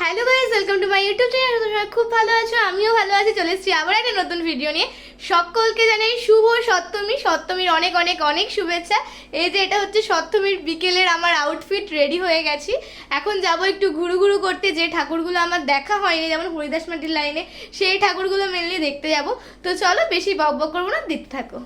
Hello guys, welcome to my YouTube channel. তোমরা খুব ভালো আছো, আমিও ভালো আছি। চলে এসেছি আবার একটা নতুন ভিডিও নিয়ে। সকলকে জানাই শুভ সপ্তমী। সপ্তমীর অনেক অনেক অনেক শুভেচ্ছা। এই যে এটা হচ্ছে সপ্তমীর বিকেলের আমার আউটফিট, রেডি হয়ে গেছি। এখন যাব একটু ঘুরু ঘুরু করতে। যে ঠাকুরগুলো আমার দেখা হয়নি, যেমন হরিদাস মাটির লাইনে, সেই ঠাকুরগুলো মেনলি দেখতে যাব। তো চলো, বেশি বক বক করবো না, দেখতে থাকো।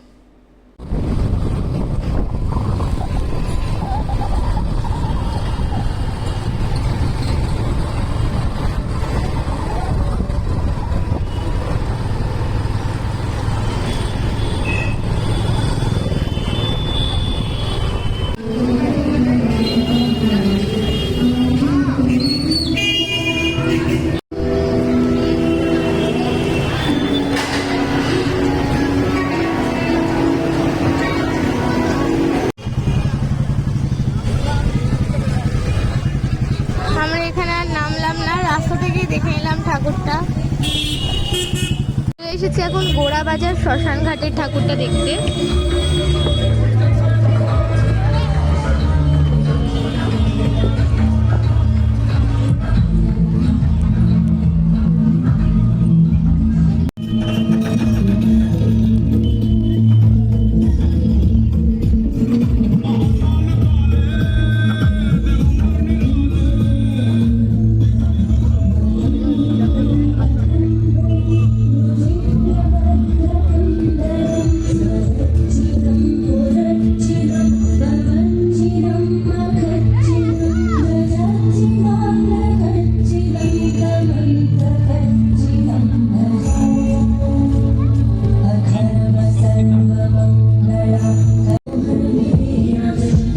আমরা এখানে আর নামলাম না, রাস্তা থেকেই দেখে নিলাম ঠাকুরটা। এসেছি এখন গোড়া বাজার শ্মশান ঘাটের ঠাকুরটা দেখতে।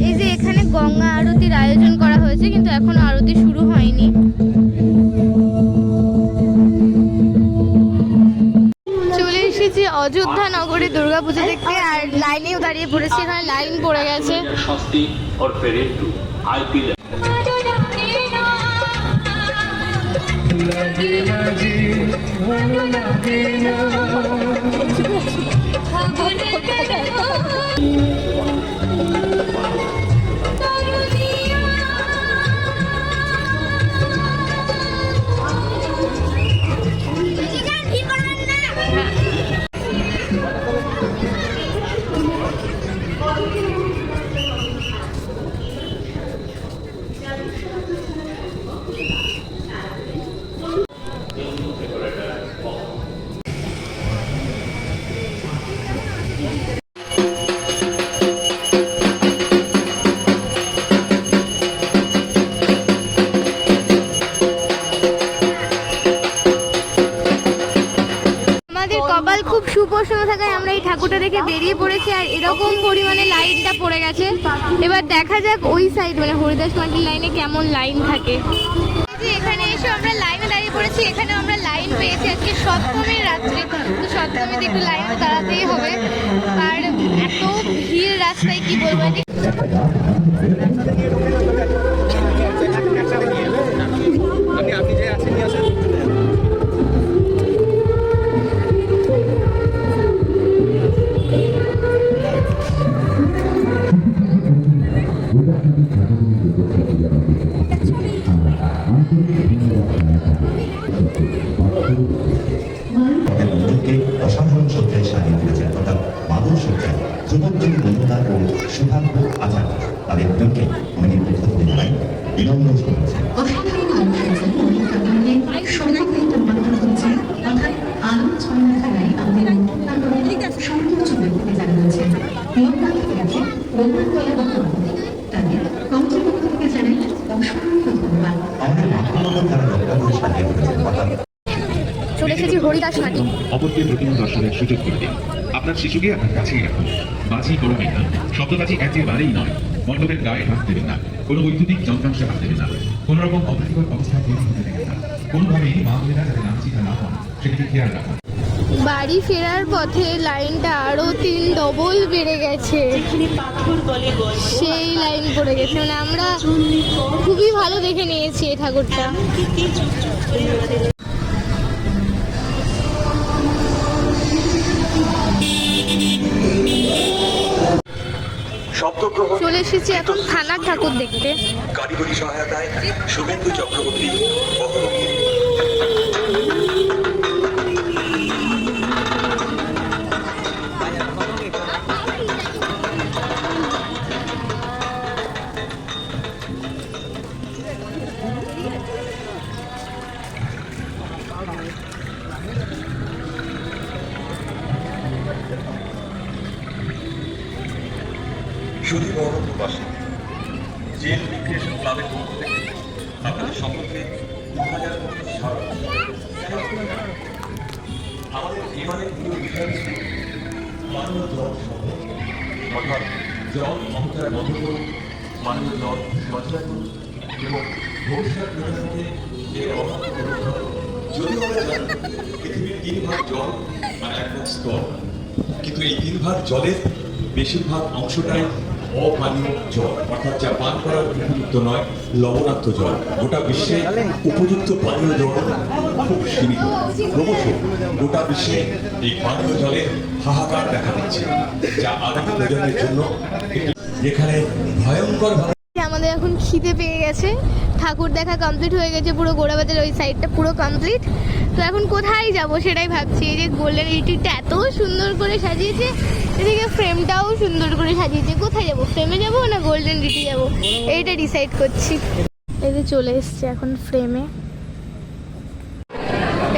এই যে এখানে গঙ্গা আরতির আয়োজন করা হয়েছে, কিন্তু এখনো আরতি শুরু হয়নি। চলে এসেছি অযোধ্যা নগরে দুর্গাপূজা দেখতে, আর লাইনেও দাঁড়িয়ে পড়েছি। এখানে লাইন পড়ে গেছে। কপাল খুব সুপ্রসন্ন থাকায় আমরা এই ঠাকুরটা দেখে বেরিয়ে পড়েছি, আর এরকম পরিমাণে লাইনটা পড়ে গেছে। এবার দেখা যাক ওই সাইড, মানে হরিদাস মাটির লাইনে কেমন লাইন থাকে। এখানে এসে আমরা লাইনে দাঁড়িয়ে পড়েছি। এখানে আমরা লাইন পেয়েছি আজকে সপ্তমীর রাত্রে। তো সপ্তমীতে একটু লাইনে দাঁড়াতেই হবে, আর এত ভিড় রাস্তায় কি বলবো। অসাধারণ সজ্জায় সাজিয়ে তুলেছেন তথা মাদক সজ্জায় যুবকদের বন্ধুতা ও সৌভাগ্য আচার তাদের দুঃখে আমি পক্ষ থেকে জানাই বিনম্র শুভেচ্ছা। অসাধারণ আলোচনা সৌভাগ্যের মাধ্যম হচ্ছে, অর্থাৎ আলো ছড়ানো খেলায় আমাদের সৌন্দর্য ব্যক্তি জানা যাচ্ছে। নিয়মবাদ করেছে রবীন্দ্রকলা বন্দ্যোপাধ্যায়, তাদের কর্তৃপক্ষ থেকে জানাই অসংখ্য ধন্যবাদ। আমাদের মাধ্যমে তারা রক্ষা সাজিয়ে তুলেছেন অর্থাৎ চলে এসেছি হরিদাস মাটি। অপরকে প্রতিমা দর্শনের সুযোগ করে দিন। আপনার শিশুকে আপনার কাছেই রাখুন। বাজি করবেন না, শব্দবাজি একেবারেই নয়। মণ্ডপের গায়ে হাত দেবেন না, কোনো বৈদ্যুতিক যন্ত্রাংশে হাত দেবেন না, কোন রকম অপ্রীতিকর অবস্থায় তৈরি হতে দেবেন না। কোনোভাবেই মা বোনেরা যাতে লাঞ্ছিত না হন সেদিকে খেয়াল রাখুন। বাড়ি ফেরার পথে লাইনটা আরো 3 ডবল বেড়ে গেছে। সেই লাইন পড়ে গেছে, মানে আমরা খুবই ভালো দেখে নিয়েছি এই ঠাকুরটা। শব্দগ্রহণ চলে এসেছি এখন থানার ঠাকুর দেখতে। কারিগরি সহায়তায় শুভেন্দু চক্রবর্তী বহরমপুর। শুধু বহরমপুরবাসী জেল রিক্রিয়েশন ক্লাবের পক্ষ থেকে আপনাদের সকলকে 2025 সাল আমাদের এবারের পুরো বিষয় ছিল মাননীয় জল সংরক্ষণ, অর্থাৎ জল অপচয় বন্ধ করুন, মাননীয় জল সঞ্চয় করুন এবং ভবিষ্যৎ প্রজন্মকে এর অভাব রোধ করুন। যদি আমরা জানি পৃথিবীর 3 ভাগ জল আর 1 ভাগ স্থল, কিন্তু এই 3 ভাগ জলের বেশিরভাগ অংশটাই অপানীয় জল, অর্থাৎ যা পান করার উপযুক্ত নয়, লবণাক্ত জল। গোটা বিশ্বে উপযুক্ত পানীয় জল খুব সীমিত। ক্রমশ গোটা বিশ্বে এই পানীয় জলের হাহাকার দেখা দিচ্ছে, যা আগামী প্রজন্মের জন্য যেখানে ভয়ঙ্কর ভাবে। আমাদের এখন খিদে পেয়ে গেছে, ঠাকুর দেখা কমপ্লিট হয়ে গেছে, পুরো গোড়াবাজার ওই সাইডটা পুরো কমপ্লিট। তো এখন কোথায় যাব সেটাই ভাবছি। এই যে গোল্ডেন রিট্রিটটা এত সুন্দর করে সাজিয়েছে, এদিকে ফ্রেমটাও সুন্দর করে সাজিয়েছে। কোথায় যাব, ফ্রেমে যাব না গোল্ডেন রিট্রি যাব, এইটা ডিসাইড করছি। এই যে চলে এসছে এখন ফ্রেমে।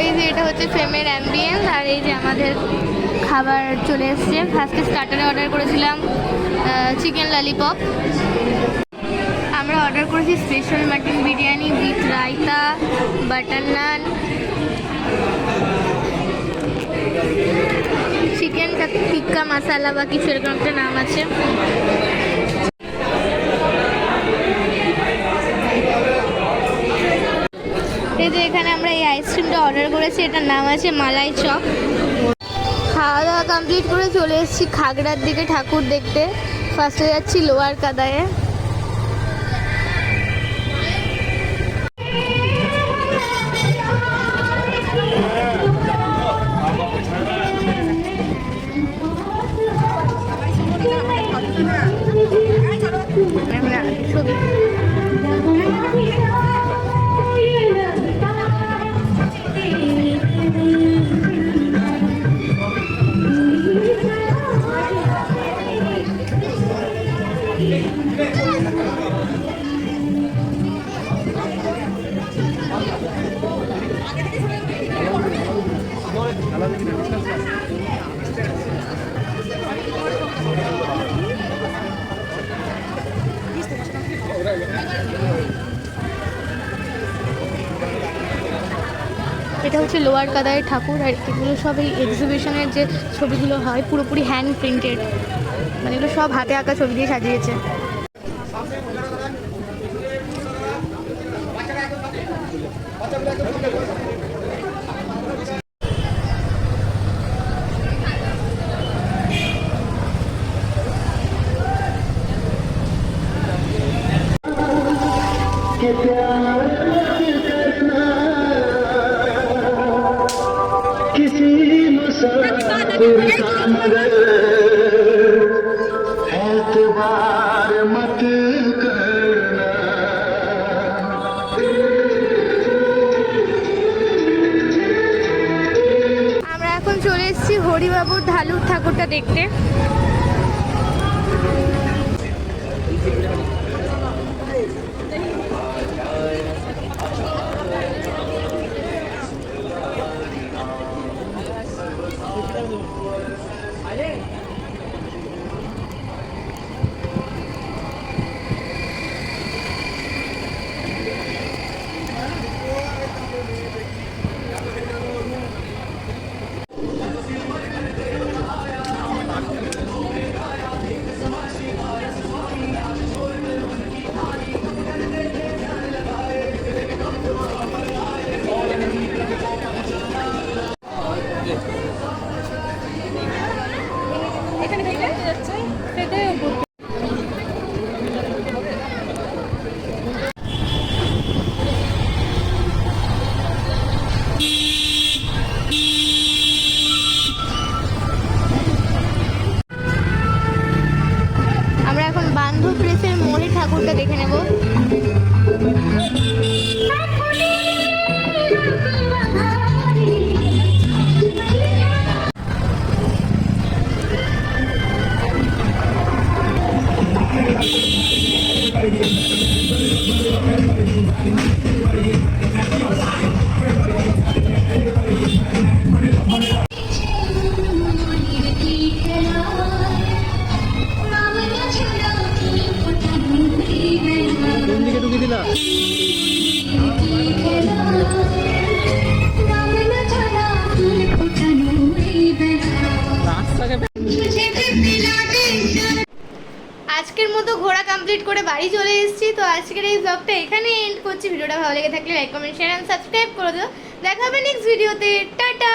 এই যে এটা হচ্ছে ফ্রেমের অ্যাম্বিয়েন্স, আর এই যে আমাদের খাবার চলে এসছে। ফার্স্টে স্টার্টারে অর্ডার করেছিলাম চিকেন ললিপপ। আমরা অর্ডার করেছি special mutton biryani with raita, butter naan, chicken tikka masala বা কিছু এরকম একটা নাম আছে। এই যে এখানে আমরা এই আইসক্রিমটা অর্ডার করেছি, এটার নাম আছে মালাই চপ। খাওয়া দাওয়া কমপ্লিট করে চলে এসেছি খাগড়ার দিকে ঠাকুর দেখতে। ফার্স্টে যাচ্ছি লোয়ার কাদায়ে। এটা হচ্ছে লোয়ার কাদায়ের ঠাকুর, আর এগুলো সব এই এক্সিবিশনের যে ছবিগুলো হয় পুরোপুরি হ্যান্ড প্রিন্টেড, মানে এগুলো সব হাতে আঁকা ছবি দিয়ে সাজিয়েছে। আমরা এখন চলে এসেছি হরিবাবুর ঢালুর ঠাকুরটা দেখতে। আজকের মতো ঘোরা কমপ্লিট করে বাড়ি চলে এসেছি। তো আজকের এই ব্লগটা এখানে এন্ড করছি। ভিডিওটা ভালো লেগে থাকলে like comment share and subscribe করে দিও। দেখা হবে নেক্সট ভিডিওতে। টাটা।